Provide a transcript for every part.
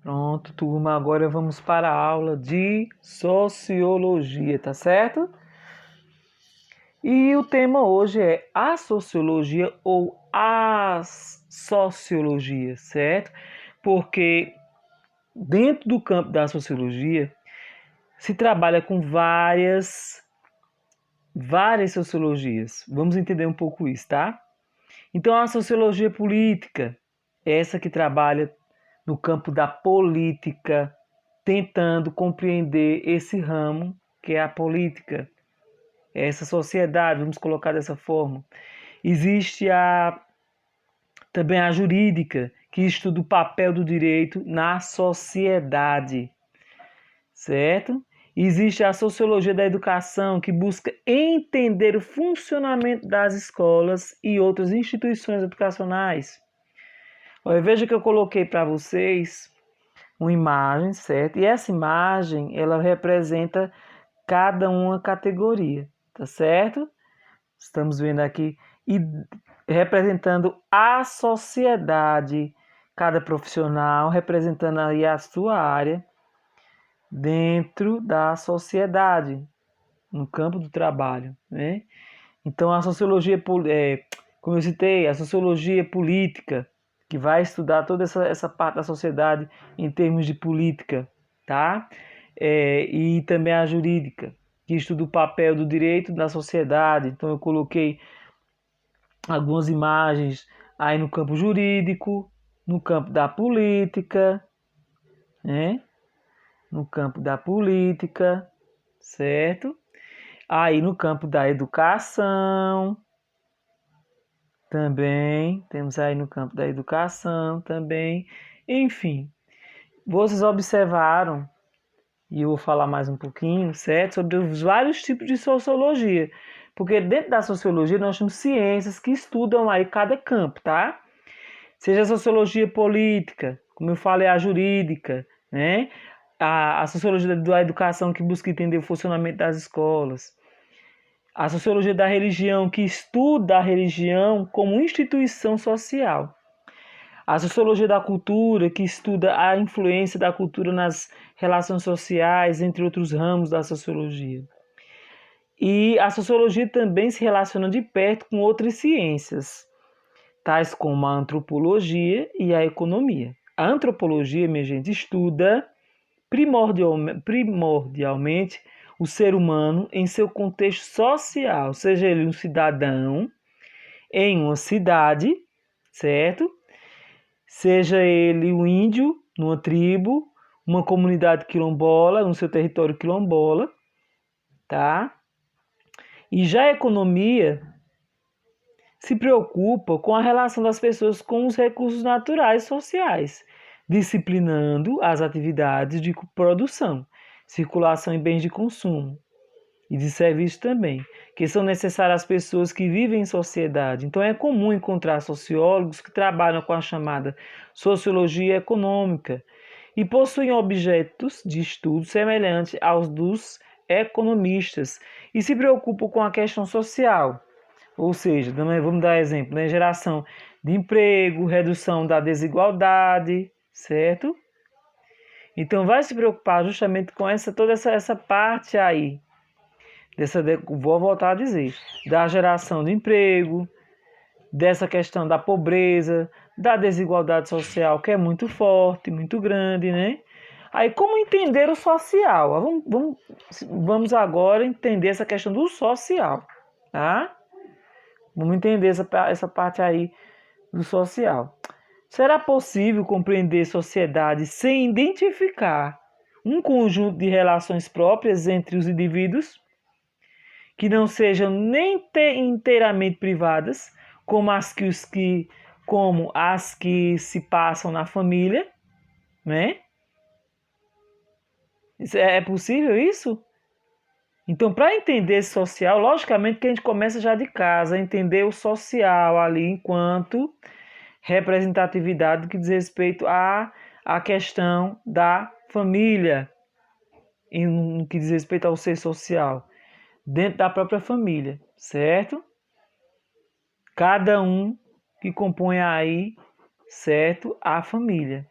Pronto, turma, agora vamos para a aula de sociologia, tá certo? E o tema hoje é a sociologia ou as sociologias, certo? Porque dentro do campo da sociologia se trabalha com várias sociologias. Vamos entender um pouco isso, tá? Então a sociologia política, essa que trabalha no campo da política, tentando compreender esse ramo que é a política, essa sociedade, vamos colocar dessa forma. Existe também a jurídica, que estuda o papel do direito na sociedade, certo? Existe a sociologia da educação, que busca entender o funcionamento das escolas e outras instituições educacionais. Veja que eu coloquei para vocês uma imagem, certo? E essa imagem, ela representa cada uma categoria, tá certo? Estamos vendo aqui e representando a sociedade, cada profissional representando aí a sua área dentro da sociedade, no campo do trabalho, né? Então a sociologia, como eu citei, a sociologia política, que vai estudar toda essa parte da sociedade em termos de política, tá? E também a jurídica, que estuda o papel do direito na sociedade. Então eu coloquei algumas imagens aí no campo jurídico, no campo da política, né? No campo da política, certo? Aí no campo da educação, também, temos aí no campo da educação também. Enfim, vocês observaram, e eu vou falar mais um pouquinho, certo? Sobre os vários tipos de sociologia. Porque dentro da sociologia nós temos ciências que estudam aí cada campo, tá? Seja a sociologia política, como eu falei, a jurídica, né? A sociologia da educação que busca entender o funcionamento das escolas. A sociologia da religião, que estuda a religião como instituição social. A sociologia da cultura, que estuda a influência da cultura nas relações sociais, entre outros ramos da sociologia. E a sociologia também se relaciona de perto com outras ciências, tais como a antropologia e a economia. A antropologia, minha gente, estuda primordialmente o ser humano em seu contexto social, seja ele um cidadão em uma cidade, certo? Seja ele um índio numa tribo, uma comunidade quilombola, no seu território quilombola, tá? E já a economia se preocupa com a relação das pessoas com os recursos naturais e sociais, disciplinando as atividades de produção, circulação e bens de consumo e de serviço também, que são necessárias às pessoas que vivem em sociedade. Então é comum encontrar sociólogos que trabalham com a chamada sociologia econômica e possuem objetos de estudo semelhantes aos dos economistas e se preocupam com a questão social. Ou seja, vamos dar exemplo, né? Geração de emprego, redução da desigualdade, certo? Então vai se preocupar justamente com toda essa parte aí, vou voltar a dizer, da geração de emprego, dessa questão da pobreza, da desigualdade social, que é muito forte, muito grande, né? Aí, como entender o social? Vamos agora entender essa questão do social, tá? Vamos entender essa parte aí do social. Será possível compreender sociedade sem identificar um conjunto de relações próprias entre os indivíduos que não sejam nem inteiramente privadas, como as que se passam na família, né? É possível isso? Então, para entender esse social, logicamente que a gente começa já de casa, a entender o social ali enquanto representatividade que diz respeito à questão da família, no que diz respeito ao ser social, dentro da própria família, certo? Cada um que compõe aí, certo, a família.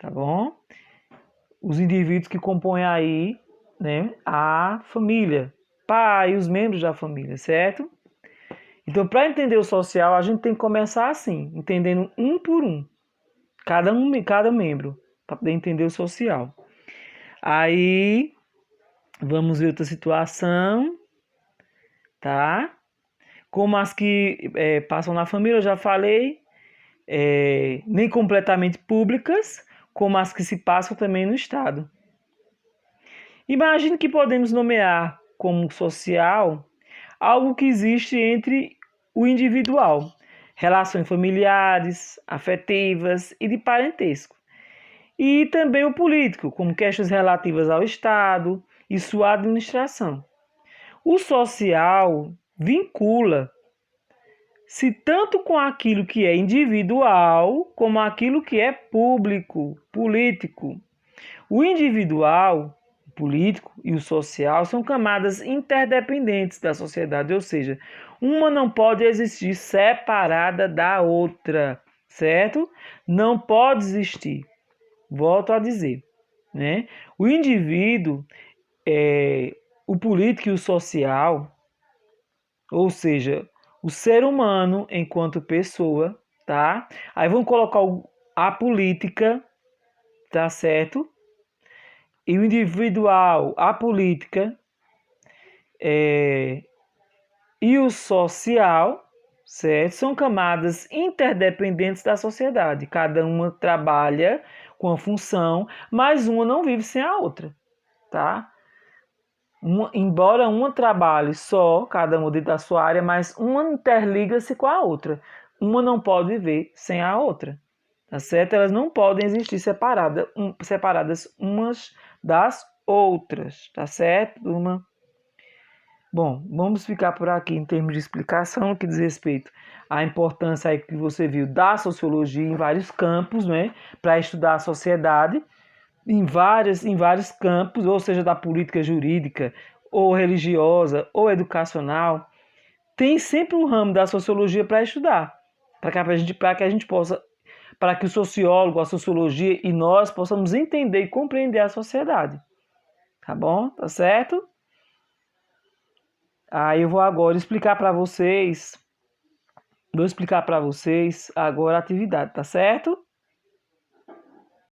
tá bom? Os indivíduos que compõem aí, né, a família, pai e os membros da família, certo? Então, para entender o social, a gente tem que começar assim, entendendo um por um, cada membro, para poder entender o social. Aí, vamos ver outra situação, tá? Como as que passam na família, eu já falei, nem completamente públicas, como as que se passam também no Estado. Imagine que podemos nomear como social algo que existe entre o individual, relações familiares, afetivas e de parentesco, e também o político, como questões relativas ao Estado e sua administração. O social vincula-se tanto com aquilo que é individual como aquilo que é público, político. O individual, o político e o social são camadas interdependentes da sociedade, ou seja, uma não pode existir separada da outra, certo? Não pode existir. Volto a dizer, né? O indivíduo, o político e o social, ou seja, o ser humano enquanto pessoa, tá? Aí vamos colocar a política, tá certo? E o individual, a política e o social, certo? São camadas interdependentes da sociedade. Cada uma trabalha com a função, mas uma não vive sem a outra, tá? Embora uma trabalhe só, cada uma dentro da sua área, mas uma interliga-se com a outra. Uma não pode viver sem a outra, tá certo? Elas não podem existir separadas umas das outras, tá certo, turma? Bom, vamos ficar por aqui em termos de explicação, que diz respeito à importância aí que você viu da sociologia em vários campos, né, para estudar a sociedade, em vários campos, ou seja, da política jurídica, ou religiosa, ou educacional, tem sempre um ramo da sociologia para estudar, para que a gente possa, para que o sociólogo, a sociologia e nós possamos entender e compreender a sociedade. Tá bom? Tá certo? Aí eu vou agora vou explicar para vocês agora a atividade, tá certo?